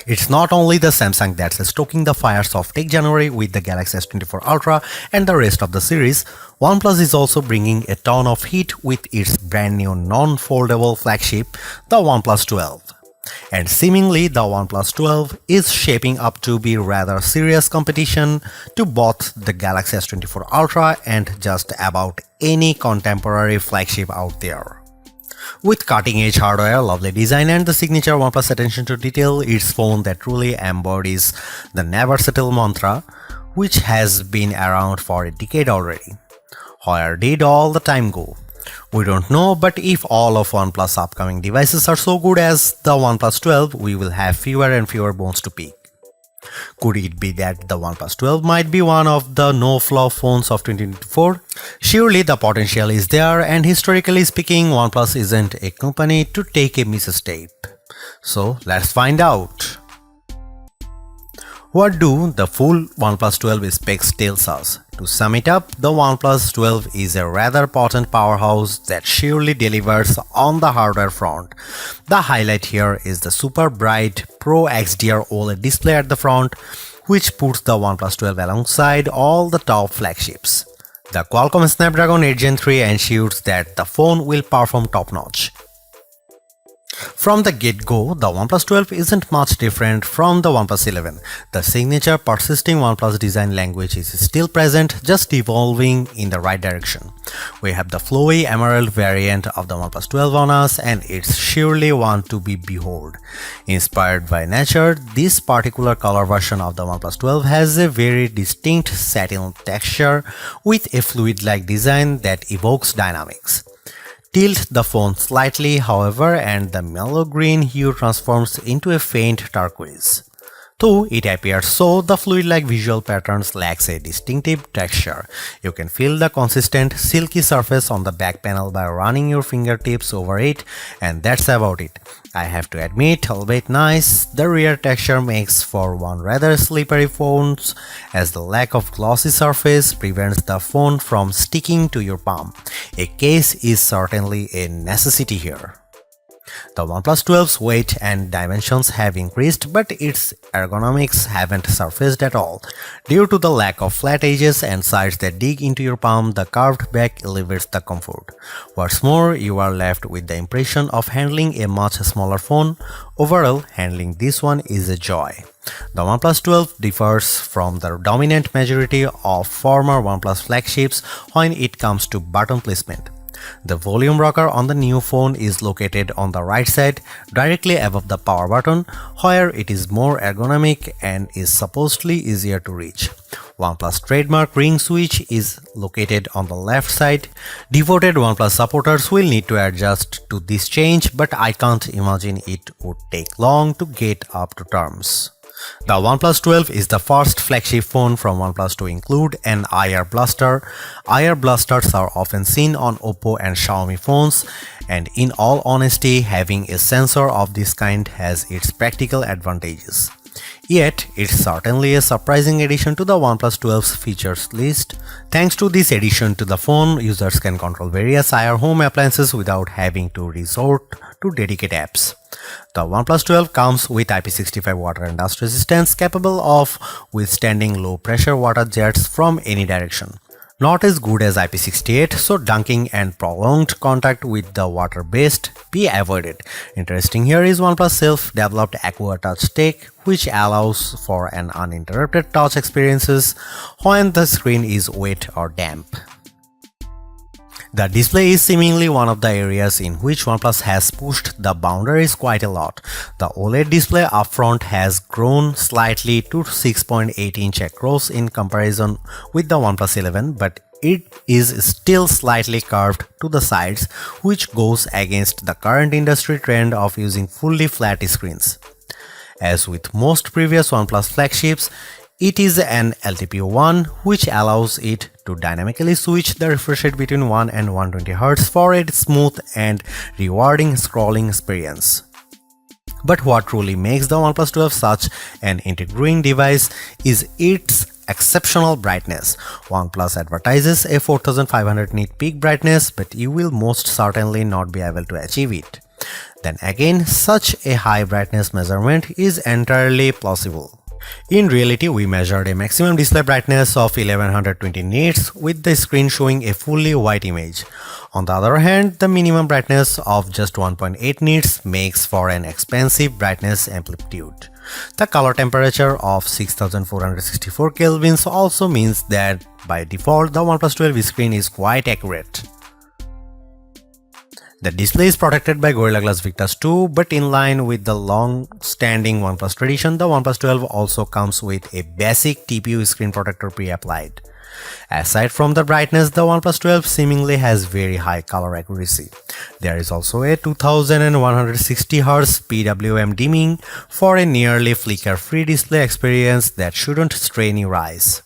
It's not only the Samsung that's stoking the fires of Tech January with the Galaxy S24 Ultra and the rest of the series. OnePlus is also bringing a ton of heat with its brand new non-foldable flagship, the OnePlus 12. And seemingly the OnePlus 12 is shaping up to be rather serious competition to both the Galaxy S24 Ultra and just about any contemporary flagship out there. With cutting-edge hardware, lovely design and the signature OnePlus attention to detail, it's phone that truly embodies the never settle mantra, which has been around for a decade already. Where did all the time go? We don't know, but if all of OnePlus upcoming devices are so good as the OnePlus 12, we will have fewer and fewer bones to pick. Could it be that the OnePlus 12 might be one of the no-flaw phones of 2024? Surely the potential is there, and historically speaking, OnePlus isn't a company to take a misstep. So let's find out. What do the full OnePlus 12 specs tells us? To sum it up, the OnePlus 12 is a rather potent powerhouse that surely delivers on the hardware front. The highlight here is the super bright Pro XDR OLED display at the front, which puts the OnePlus 12 alongside all the top flagships. The Qualcomm Snapdragon 8 Gen 3 ensures that the phone will perform top-notch. From the get-go, the OnePlus 12 isn't much different from the OnePlus 11. The signature persisting OnePlus design language is still present, just evolving in the right direction. We have the flowy emerald variant of the OnePlus 12 on us, and it's surely one to be behold. Inspired by nature, this particular color version of the OnePlus 12 has a very distinct satin texture with a fluid-like design that evokes dynamics. Tilt the phone slightly, however, and the mellow green hue transforms into a faint turquoise. Though it appears so, the fluid-like visual patterns lacks a distinctive texture. You can feel the consistent, silky surface on the back panel by running your fingertips over it, and that's about it. I have to admit, albeit nice, the rear texture makes for one rather slippery phone, as the lack of glossy surface prevents the phone from sticking to your palm. A case is certainly a necessity here. The OnePlus 12's weight and dimensions have increased, but its ergonomics haven't surfaced at all. Due to the lack of flat edges and sides that dig into your palm, the curved back elevates the comfort. What's more, you are left with the impression of handling a much smaller phone. Overall, handling this one is a joy. The OnePlus 12 differs from the dominant majority of former OnePlus flagships when it comes to button placement. The volume rocker on the new phone is located on the right side, directly above the power button, where it is more ergonomic and is supposedly easier to reach. OnePlus trademark ring switch is located on the left side. Devoted OnePlus supporters will need to adjust to this change, but I can't imagine it would take long to get up to terms. The OnePlus 12 is the first flagship phone from OnePlus to include an IR blaster. IR blasters are often seen on Oppo and Xiaomi phones, and in all honesty, having a sensor of this kind has its practical advantages. Yet, it's certainly a surprising addition to the OnePlus 12's features list. Thanks to this addition to the phone, users can control various IR home appliances without having to resort to dedicated apps. The OnePlus 12 comes with IP65 water and dust resistance, capable of withstanding low-pressure water jets from any direction. Not as good as IP68, so dunking and prolonged contact with the water best be avoided. Interesting here is OnePlus self-developed Aqua Touch tech, which allows for an uninterrupted touch experiences when the screen is wet or damp. The display is seemingly one of the areas in which OnePlus has pushed the boundaries quite a lot. The OLED display up front has grown slightly to 6.8-inch across in comparison with the OnePlus 11, but it is still slightly curved to the sides, which goes against the current industry trend of using fully flat screens. As with most previous OnePlus flagships, it is an LTPO1, which allows it to dynamically switch the refresh rate between 1 and 120Hz for a smooth and rewarding scrolling experience. But what truly makes the OnePlus 12 such an intriguing device is its exceptional brightness. OnePlus advertises a 4500 nit peak brightness, but you will most certainly not be able to achieve it. then again such a high brightness measurement is entirely plausible. In reality, we measured a maximum display brightness of 1120 nits with the screen showing a fully white image. On the other hand, the minimum brightness of just 1.8 nits makes for an expensive brightness amplitude. The color temperature of 6464 kelvins also means that by default the OnePlus 12 screen is quite accurate. The display is protected by Gorilla Glass Victus 2, but in line with the long-standing OnePlus tradition, the OnePlus 12 also comes with a basic TPU screen protector pre-applied. Aside from the brightness, the OnePlus 12 seemingly has very high color accuracy. There is also a 2160Hz PWM dimming for a nearly flicker-free display experience that shouldn't strain your eyes.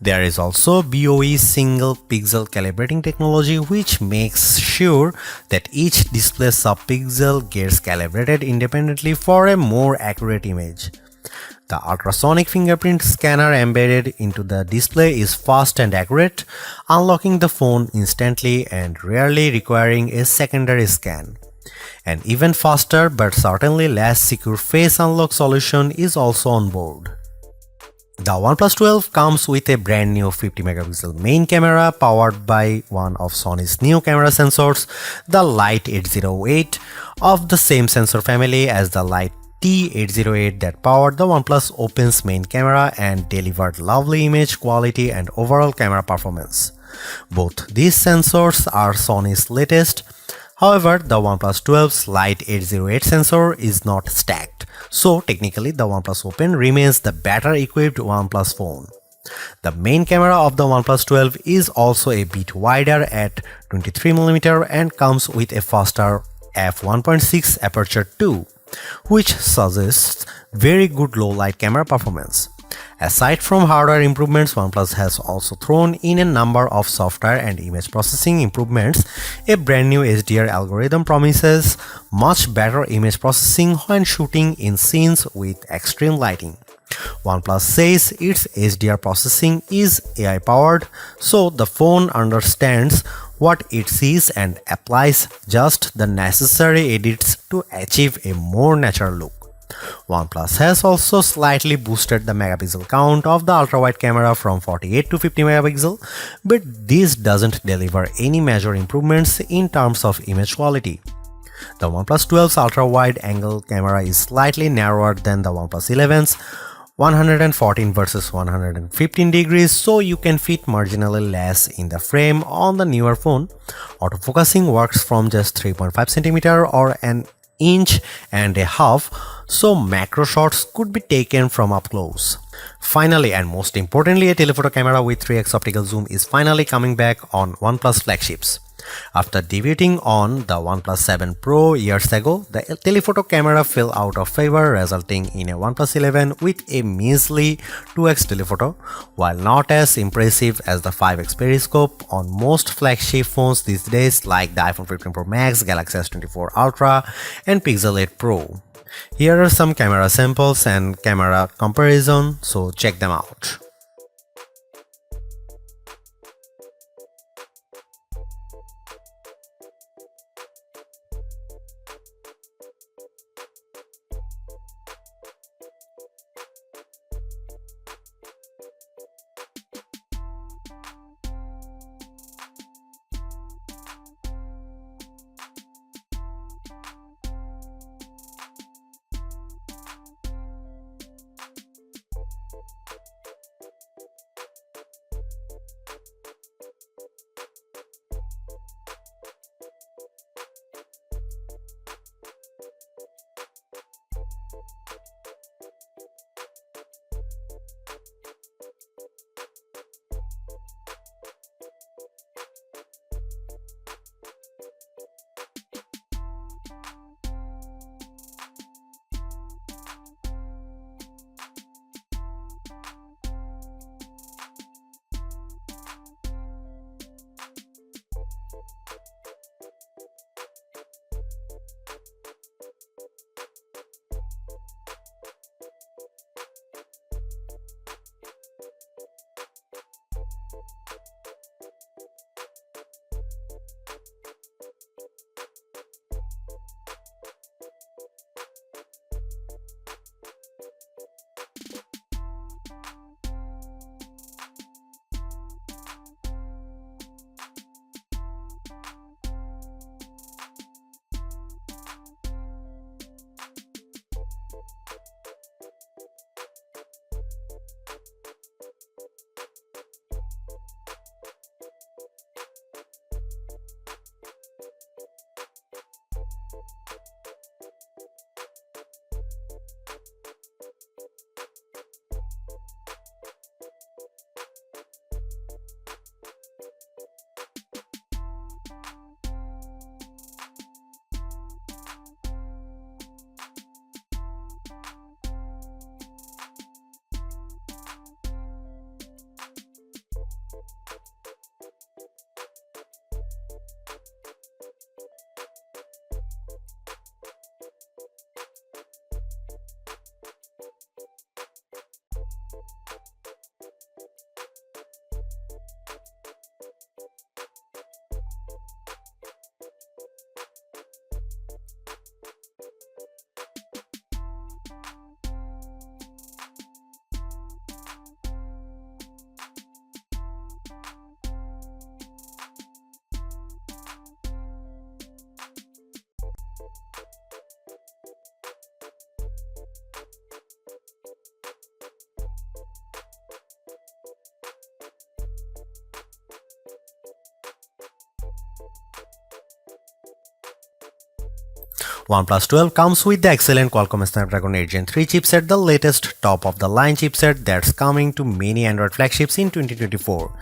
There is also BOE single pixel calibrating technology, which makes sure that each display subpixel gets calibrated independently for a more accurate image. The ultrasonic fingerprint scanner embedded into the display is fast and accurate, unlocking the phone instantly and rarely requiring a secondary scan. An even faster but certainly less secure face unlock solution is also on board. The OnePlus 12 comes with a brand new 50 megapixel main camera powered by one of Sony's new camera sensors, the Light 808, of the same sensor family as the Light T808 that powered the OnePlus Open's main camera and delivered lovely image quality and overall camera performance. Both these sensors are Sony's latest. However, the OnePlus 12's Light 808 sensor is not stacked, so technically the OnePlus Open remains the better equipped OnePlus phone. The main camera of the OnePlus 12 is also a bit wider at 23mm and comes with a faster f1.6 aperture too, which suggests very good low light camera performance. Aside from hardware improvements, OnePlus has also thrown in a number of software and image processing improvements. A brand new HDR algorithm promises much better image processing when shooting in scenes with extreme lighting. OnePlus says its HDR processing is AI powered, so the phone understands what it sees and applies just the necessary edits to achieve a more natural look. OnePlus has also slightly boosted the megapixel count of the ultra-wide camera from 48 to 50 megapixel, but this doesn't deliver any major improvements in terms of image quality. The OnePlus 12's ultra-wide angle camera is slightly narrower than the OnePlus 11's 114 versus 115 degrees, so you can fit marginally less in the frame on the newer phone. Autofocusing works from just 3.5 cm or an inch and a half, so macro shots could be taken from up close. Finally, and most importantly, a telephoto camera with 3x optical zoom is finally coming back on OnePlus flagships. After debuting on the OnePlus 7 Pro years ago, the telephoto camera fell out of favor, resulting in a OnePlus 11 with a measly 2x telephoto. While not as impressive as the 5x periscope on most flagship phones these days like the iPhone 15 Pro Max, Galaxy S24 Ultra and Pixel 8 Pro. Here are some camera samples and camera comparison, so check them out. OnePlus 12 comes with the excellent Qualcomm Snapdragon 8 Gen 3 chipset, the latest top-of-the-line chipset that's coming to many Android flagships in 2024.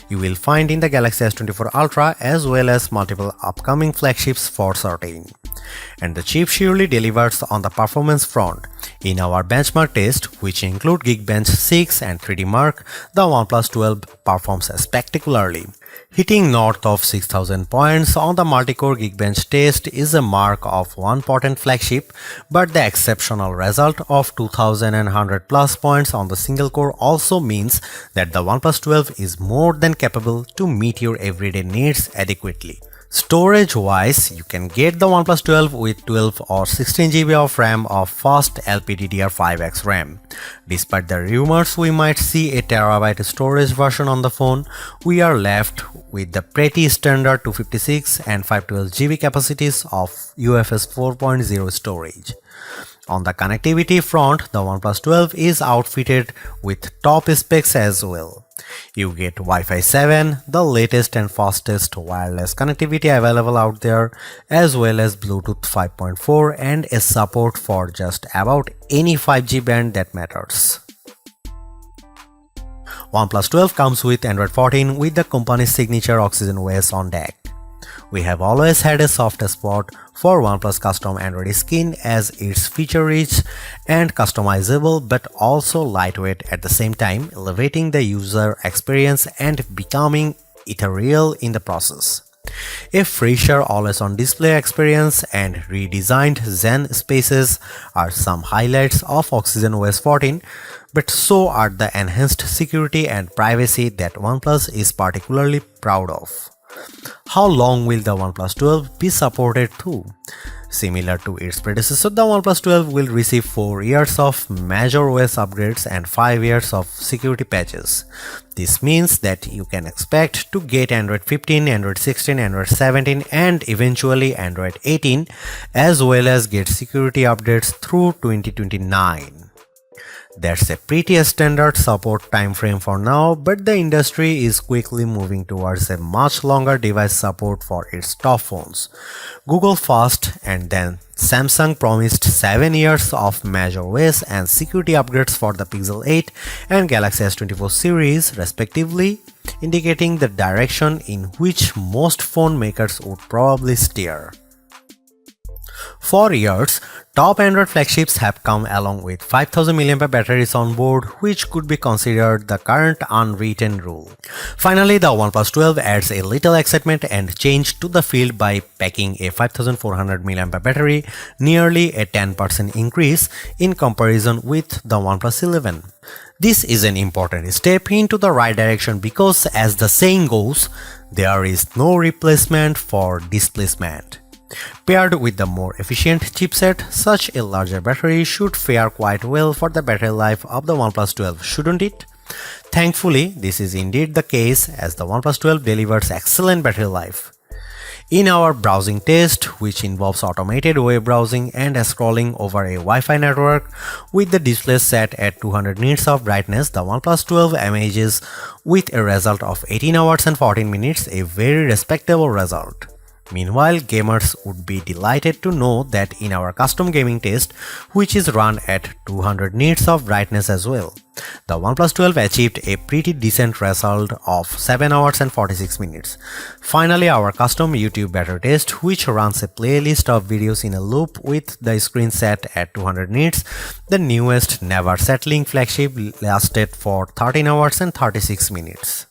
You will find in the Galaxy S24 Ultra as well as multiple upcoming flagships for certain. And the chip surely delivers on the performance front. In our benchmark test, which include Geekbench 6 and 3D Mark, the OnePlus 12 performs spectacularly. Hitting north of 6000 points on the multi-core Geekbench test is a mark of one potent flagship, but the exceptional result of 2100 plus points on the single core also means that the OnePlus 12 is more than capable to meet your everyday needs adequately. Storage-wise, you can get the OnePlus 12 with 12 or 16 GB of RAM of fast LPDDR5X RAM. Despite the rumors we might see a terabyte storage version on the phone, we are left with the pretty standard 256 and 512 GB capacities of UFS 4.0 storage. On the connectivity front, the OnePlus 12 is outfitted with top specs as well. You get Wi-Fi 7, the latest and fastest wireless connectivity available out there, as well as Bluetooth 5.4 and a support for just about any 5G band that matters. OnePlus 12 comes with Android 14 with the company's signature Oxygen OS on deck. We have always had a soft spot for OnePlus custom Android skin as it's feature-rich and customizable but also lightweight at the same time, elevating the user experience and becoming ethereal in the process. A fresher always-on display experience and redesigned Zen spaces are some highlights of Oxygen OS 14, but so are the enhanced security and privacy that OnePlus is particularly proud of. How long will the OnePlus 12 be supported through? Similar to its predecessor, the OnePlus 12 will receive 4 years of major OS upgrades and 5 years of security patches. This means that you can expect to get Android 15, Android 16, Android 17 and eventually Android 18 as well as get security updates through 2029. That's a pretty standard support timeframe for now, but the industry is quickly moving towards a much longer device support for its top phones. Google first and then Samsung promised 7 years of major OS and security upgrades for the Pixel 8 and Galaxy S24 series respectively, indicating the direction in which most phone makers would probably steer. For years, top Android flagships have come along with 5000 mAh batteries on board, which could be considered the current unwritten rule. Finally, the OnePlus 12 adds a little excitement and change to the field by packing a 5400 mAh battery, nearly a 10% increase in comparison with the OnePlus 11. This is an important step into the right direction because, as the saying goes, there is no replacement for displacement. Paired with the more efficient chipset, such a larger battery should fare quite well for the battery life of the OnePlus 12, shouldn't it? Thankfully, this is indeed the case as the OnePlus 12 delivers excellent battery life. In our browsing test, which involves automated web browsing and scrolling over a Wi-Fi network with the display set at 200 nits of brightness, the OnePlus 12 emerges with a result of 18 hours and 14 minutes, a very respectable result. Meanwhile, gamers would be delighted to know that in our custom gaming test, which is run at 200 nits of brightness as well, the OnePlus 12 achieved a pretty decent result of 7 hours and 46 minutes. Finally, our custom YouTube battery test, which runs a playlist of videos in a loop with the screen set at 200 nits, the newest never settling flagship lasted for 13 hours and 36 minutes.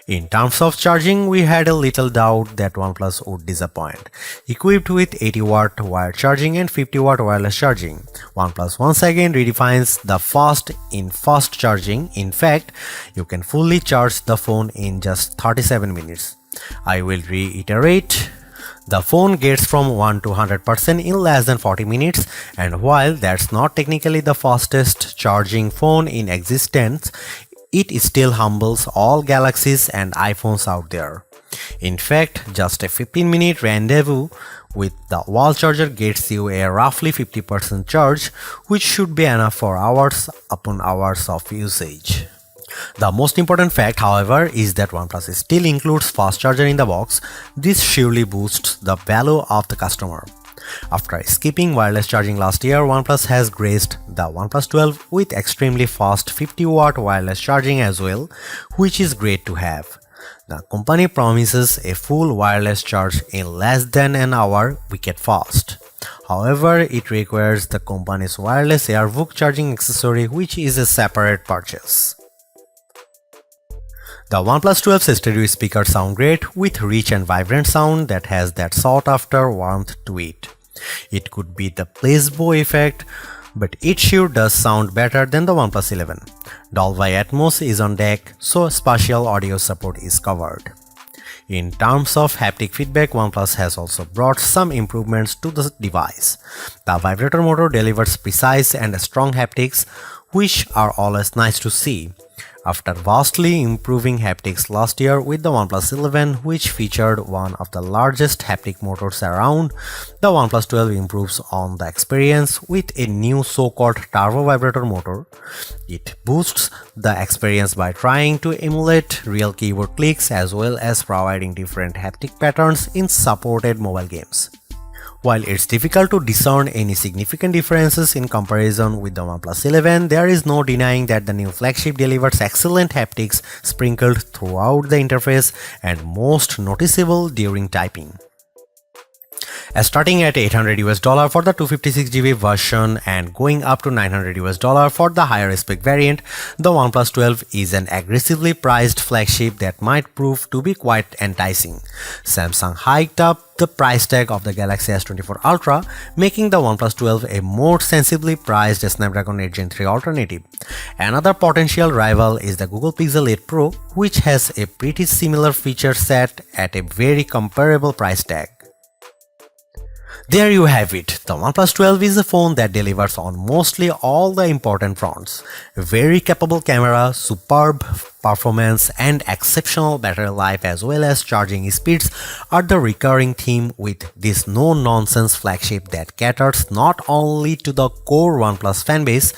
In terms of charging, we had a little doubt that OnePlus would disappoint. Equipped with 80W wired charging and 50W wireless charging, OnePlus once again redefines the fast in fast charging. In fact, you can fully charge the phone in just 37 minutes. I will reiterate. The phone gets from 1 to 100% in less than 40 minutes, and while that's not technically the fastest charging phone in existence, it still humbles all Galaxies and iPhones out there. In fact, just a 15-minute rendezvous with the wall charger gets you a roughly 50% charge, which should be enough for hours upon hours of usage. The most important fact, however, is that OnePlus still includes fast charger in the box. This surely boosts the value of the customer. After skipping wireless charging last year, OnePlus has graced the OnePlus 12 with extremely fast 50-watt wireless charging as well, which is great to have. The company promises a full wireless charge in less than an hour, wicked fast. However, it requires the company's wireless AirVook charging accessory, which is a separate purchase. The OnePlus 12's stereo speakers sound great with rich and vibrant sound that has that sought-after warmth to it. It could be the placebo effect, but it sure does sound better than the OnePlus 11. Dolby Atmos is on deck, so spatial audio support is covered. In terms of haptic feedback, OnePlus has also brought some improvements to the device. The vibrator motor delivers precise and strong haptics, which are always nice to see. After vastly improving haptics last year with the OnePlus 11, which featured one of the largest haptic motors around, the OnePlus 12 improves on the experience with a new so-called turbo vibrator motor. It boosts the experience by trying to emulate real keyboard clicks as well as providing different haptic patterns in supported mobile games. While it's difficult to discern any significant differences in comparison with the OnePlus 11, there is no denying that the new flagship delivers excellent haptics sprinkled throughout the interface and most noticeable during typing. Starting at $800 for the 256GB version and going up to $900 for the higher spec variant, the OnePlus 12 is an aggressively priced flagship that might prove to be quite enticing. Samsung hiked up the price tag of the Galaxy S24 Ultra, making the OnePlus 12 a more sensibly priced Snapdragon 8 Gen 3 alternative. Another potential rival is the Google Pixel 8 Pro, which has a pretty similar feature set at a very comparable price tag. There you have it. The OnePlus 12 is a phone that delivers on mostly all the important fronts. A very capable camera, superb performance, and exceptional battery life as well as charging speeds are the recurring theme with this no-nonsense flagship that caters not only to the core OnePlus fanbase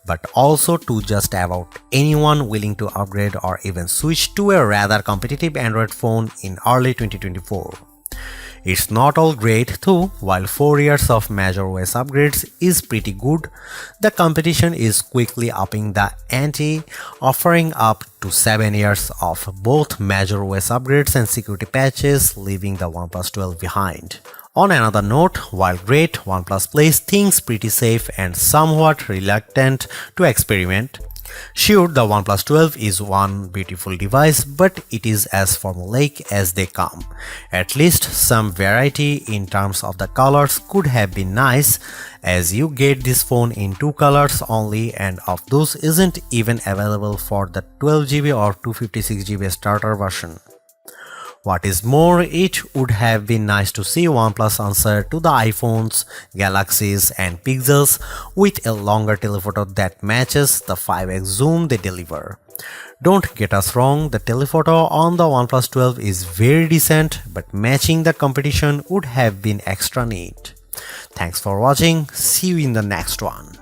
but also to just about anyone willing to upgrade or even switch to a rather competitive Android phone in early 2024. It's not all great though. While 4 years of major OS upgrades is pretty good, the competition is quickly upping the ante, offering up to 7 years of both major OS upgrades and security patches, leaving the OnePlus 12 behind. On another note, while great, OnePlus plays things pretty safe and somewhat reluctant to experiment. Sure, the OnePlus 12 is one beautiful device, but it is as formulaic as they come. At least some variety in terms of the colors could have been nice, as you get this phone in 2 colors only, and of those isn't even available for the 12GB or 256GB starter version. What is more, it would have been nice to see OnePlus answer to the iPhones, Galaxies and Pixels with a longer telephoto that matches the 5x zoom they deliver. Don't get us wrong, the telephoto on the OnePlus 12 is very decent, but matching the competition would have been extra neat. Thanks for watching, see you in the next one.